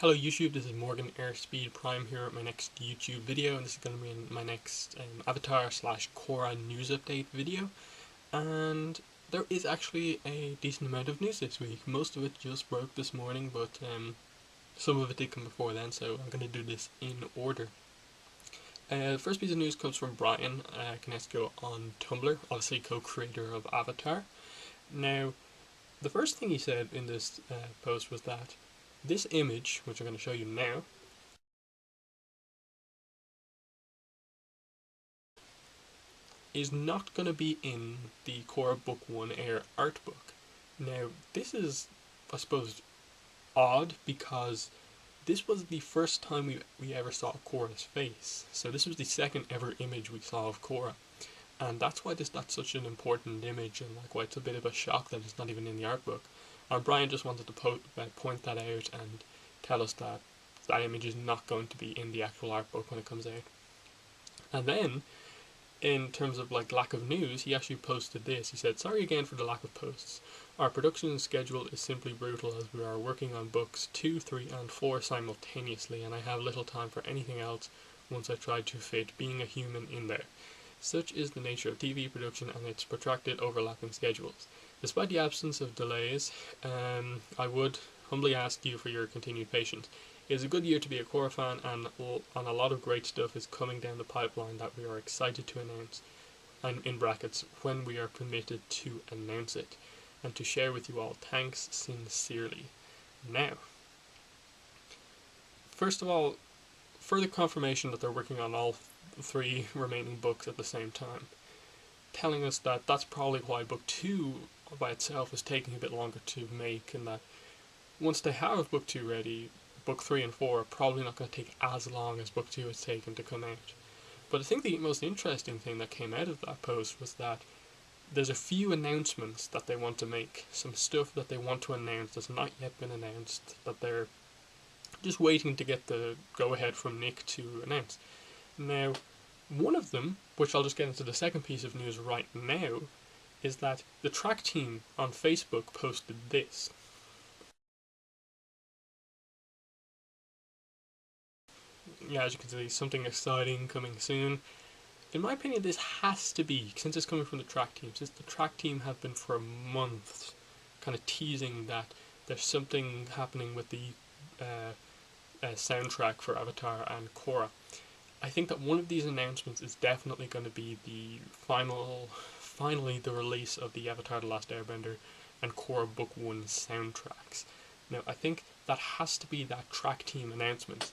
Hello YouTube, this is Morgan Airspeed Prime here at my next YouTube video, and this is going to be my next Avatar slash Korra news update video. And there is actually a decent amount of news this week. Most of it just broke this morning, but some of it did come before then, so I'm going to do this in order. The first piece of news comes from Brian Konietzko on Tumblr, obviously co-creator of Avatar. Now, the first thing he said in this post was that this image, which I'm going to show you now, is not going to be in the Korra Book 1 Air art book. Now, this is, I suppose, odd because this was the first time we ever saw Korra's face. So this was the second ever image we saw of Korra. And that's why that's such an important image, and like why it's a bit of a shock that it's not even in the art book. And Brian just wanted to point that out and tell us that that image is not going to be in the actual art book when it comes out. And then, in terms of like lack of news, he actually posted this. He said, "Sorry again for the lack of posts. Our production schedule is simply brutal as we are working on books 2, 3 and 4 simultaneously, and I have little time for anything else once I try to fit being a human in there. Such is the nature of TV production and its protracted overlapping schedules. Despite the absence of delays, I would humbly ask you for your continued patience. It is a good year to be a Korra fan, and a lot of great stuff is coming down the pipeline that we are excited to announce, and in brackets, when we are permitted to announce it, and to share with you all. Thanks sincerely." Now, first of all, further confirmation that they're working on all 3 remaining books at the same time, telling us that that's probably why book 2 by itself is taking a bit longer to make, and that once they have book 2 ready, book 3 and 4 are probably not going to take as long as book 2 has taken to come out. But I think the most interesting thing that came out of that post was that there's a few announcements that they want to make, some stuff that they want to announce that's not yet been announced, that they're just waiting to get the go-ahead from Nick to announce. Now, one of them, which I'll just get into the second piece of news right now, is that the track team on Facebook posted this. Yeah, as you can see, something exciting coming soon. In my opinion, this has to be, since it's coming from the track team, since the track team have been for months kind of teasing that there's something happening with the soundtrack for Avatar and Korra. I think that one of these announcements is definitely going to be the finally the release of the Avatar The Last Airbender and Korra Book 1 soundtracks. Now, I think that has to be that track team announcement.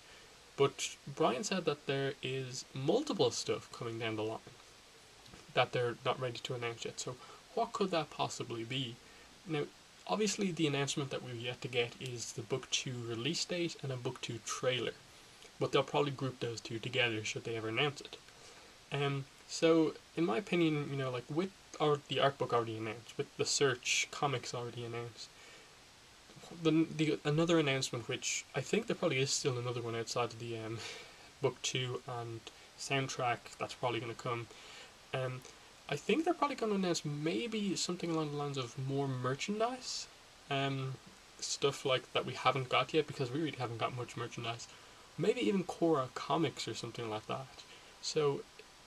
But Brian said that there is multiple stuff coming down the line that they're not ready to announce yet. So what could that possibly be? Now, obviously the announcement that we've yet to get is the book 2 release date and a book 2 trailer. But they'll probably group those two together should they ever announce it. So in my opinion, like with the art book already announced, with the Search comics already announced, the another announcement, which I think there probably is still another one outside of the book 2 and soundtrack that's probably going to come. I think they're probably going to announce maybe something along the lines of more merchandise, stuff like that we haven't got yet, because we really haven't got much merchandise. Maybe even Korra comics or something like that. So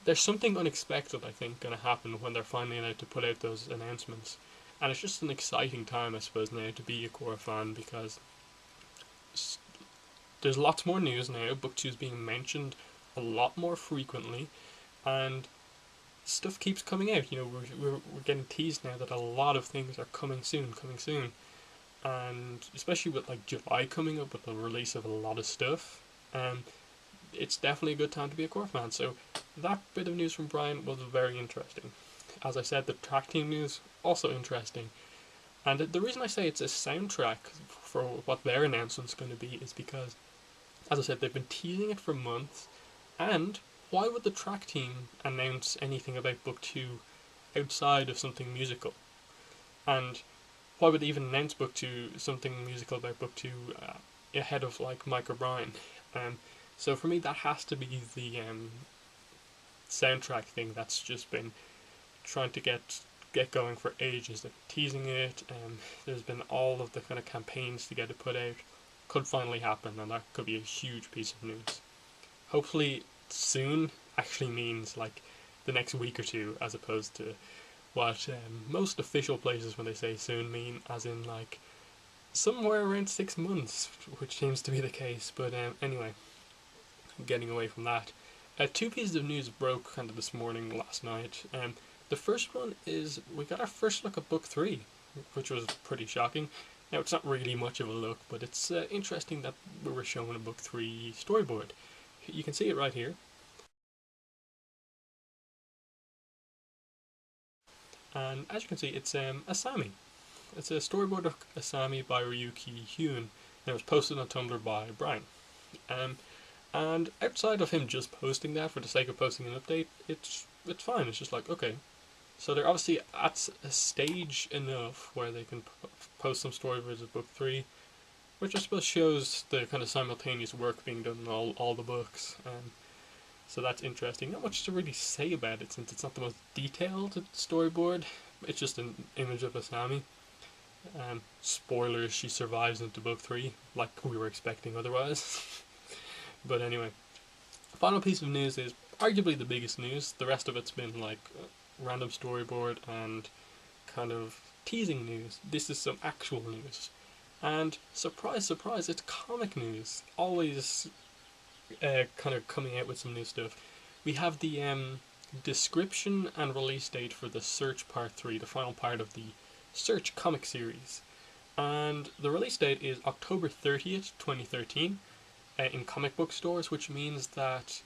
there's something unexpected, I think, going to happen when they're finally allowed to put out those announcements. And it's just an exciting time, I suppose, now to be a Korra fan, because there's lots more news now. Book 2 is being mentioned a lot more frequently, and stuff keeps coming out. We're getting teased now that a lot of things are coming soon, and especially with like July coming up with the release of a lot of stuff. It's definitely a good time to be a Korra fan. So that bit of news from Brian was very interesting. As I said, the track team news, also interesting. And the reason I say it's a soundtrack for what their announcement's going to be is because, as I said, they've been teasing it for months. And why would the track team announce anything about book 2 outside of something musical? And why would they even announce book 2, something musical about book 2, ahead of like Mike O'Brien? So for me, that has to be the soundtrack thing that's just been trying to get going for ages. They're teasing it, there's been all of the kind of campaigns to get it put out. could finally happen, and that could be a huge piece of news. Hopefully, soon actually means like the next week or two, as opposed to what most official places, when they say soon, mean as in like somewhere around 6 months, which seems to be the case. But anyway, getting away from that, two pieces of news broke kind of this morning, last night. The first one is we got our first look at book 3, which was pretty shocking. Now, it's not really much of a look, but it's interesting that we were shown a book 3 storyboard. You can see it right here. And as you can see, it's Asami. It's a storyboard of Asami by Ryuki Hyun, and it was posted on Tumblr by Brian. And outside of him just posting that for the sake of posting an update, it's fine. It's just like, okay. So they're obviously at a stage enough where they can post some storyboards of book 3, which I suppose shows the kind of simultaneous work being done in all the books. So that's interesting. Not much to really say about it, since it's not the most detailed storyboard. It's just an image of Asami. Spoilers, she survives into book 3, like we were expecting otherwise. But anyway, final piece of news is arguably the biggest news. The rest of it's been like random storyboard and kind of teasing news. This is some actual news. And surprise, surprise, it's comic news. Always kind of coming out with some new stuff. We have the description and release date for the Search Part 3, the final part of the Search comic series. And the release date is October 30th, 2013, in comic book stores, which means that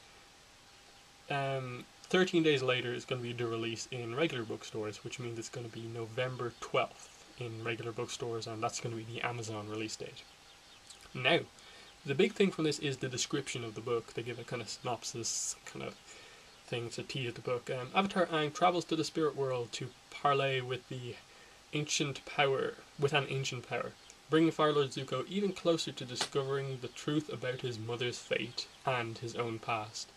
13 days later is going to be the release in regular bookstores, which means it's going to be November 12th in regular bookstores, and that's going to be the Amazon release date. Now, the big thing from this is the description of the book. They give a kind of synopsis kind of thing to tease the book. Avatar Aang travels to the spirit world to parley with an ancient power, bringing Fire Lord Zuko even closer to discovering the truth about his mother's fate and his own past.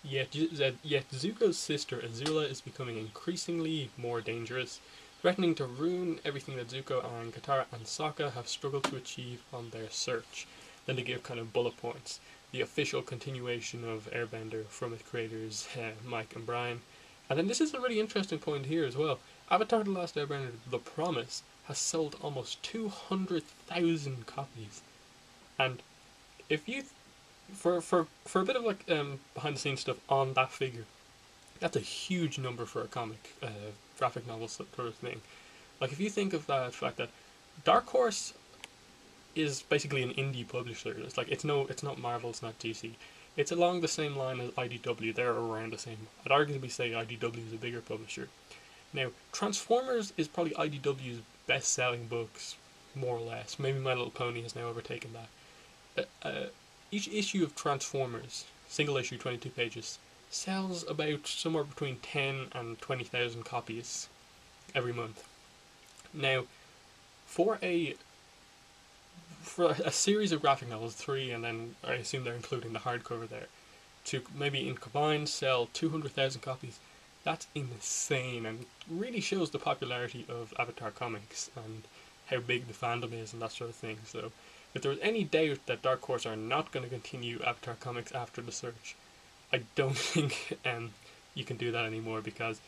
Yet Zuko's sister Azula is becoming increasingly more dangerous, threatening to ruin everything that Zuko and Katara and Sokka have struggled to achieve on their search. Then they give kind of bullet points. The official continuation of Airbender from its creators, Mike and Brian. And then this is a really interesting point here as well. Avatar The Last Airbender, The Promise, has sold almost 200,000 copies. And if you, for a bit of like behind the scenes stuff on that figure, that's a huge number for a comic, graphic novel sort of thing. Like if you think of that fact that Dark Horse is basically an indie publisher. It's not Marvel, it's not DC. It's along the same line as IDW. They're around the same. I'd arguably say IDW is a bigger publisher. Now, Transformers is probably IDW's best-selling books, more or less. Maybe My Little Pony has now overtaken that. Each issue of Transformers, single issue, 22 pages, sells about somewhere between 10 and 20,000 copies every month. Now, for a series of graphic novels, 3, and then I assume they're including the hardcover there, to maybe in combined sell 200,000 copies, that's insane, and really shows the popularity of Avatar comics and how big the fandom is and that sort of thing. So if there was any doubt that Dark Horse are not going to continue Avatar comics after the Search, I don't think you can do that anymore, because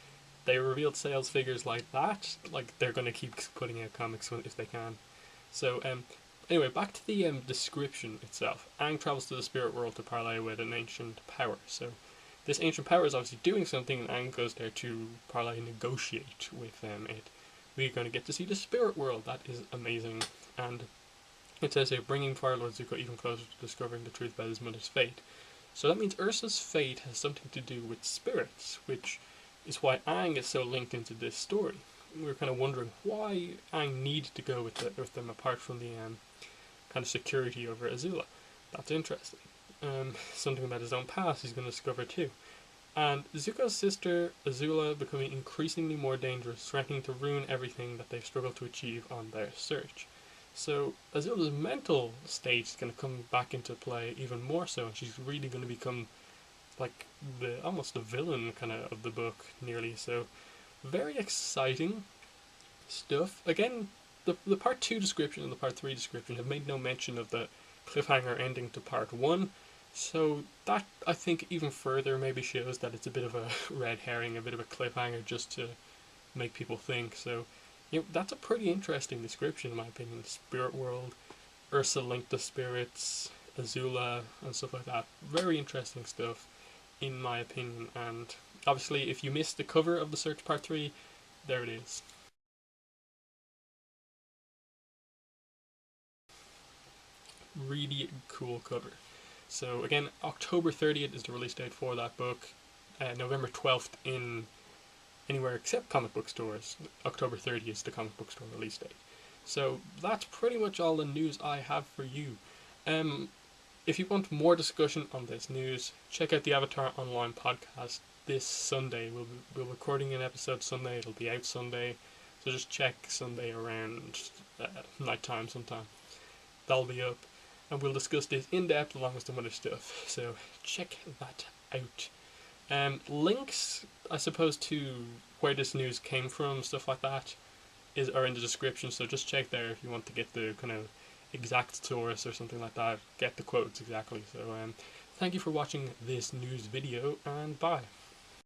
they revealed sales figures like that, like they're going to keep putting out comics if they can. So anyway, back to the description itself. Aang travels to the spirit world to parley with an ancient power. So this ancient power is obviously doing something, and Aang goes there to parley negotiate with it. We're going to get to see the spirit world. That is amazing. And it says here, bringing Fire Lord Zuko even closer to discovering the truth about his mother's fate. So that means Ursa's fate has something to do with spirits, which is why Aang is so linked into this story. We were kind of wondering why Aang needed to go with them apart from the kind of security over Azula. That's interesting. Something about his own past he's going to discover too. And Zuko's sister Azula becoming increasingly more dangerous, threatening to ruin everything that they've struggled to achieve on their search. So Azula's mental state is going to come back into play even more so, and she's really going to become like almost the villain kind of the book, nearly. So very exciting stuff. Again, the part 2 description and the part 3 description have made no mention of the cliffhanger ending to part 1. So that, I think, even further maybe shows that it's a bit of a red herring, a bit of a cliffhanger just to make people think. So, that's a pretty interesting description in my opinion. The spirit world, Ursa linked to spirits, Azula, and stuff like that. Very interesting stuff, in my opinion. And obviously, if you missed the cover of The Search Part 3, there it is. Really cool cover. So again, October 30th is the release date for that book. November 12th in anywhere except comic book stores. October 30th is the comic book store release date. So that's pretty much all the news I have for you. If you want more discussion on this news, check out the Avatar Online podcast this Sunday. We'll be recording an episode Sunday. It'll be out Sunday. So just check Sunday around night time sometime. That'll be up. And we'll discuss this in depth along with some other stuff. So check that out. Links, I suppose, to where this news came from, stuff like that, are in the description. So just check there if you want to get the kind of exact source or something like that. Get the quotes exactly. So thank you for watching this news video, and bye.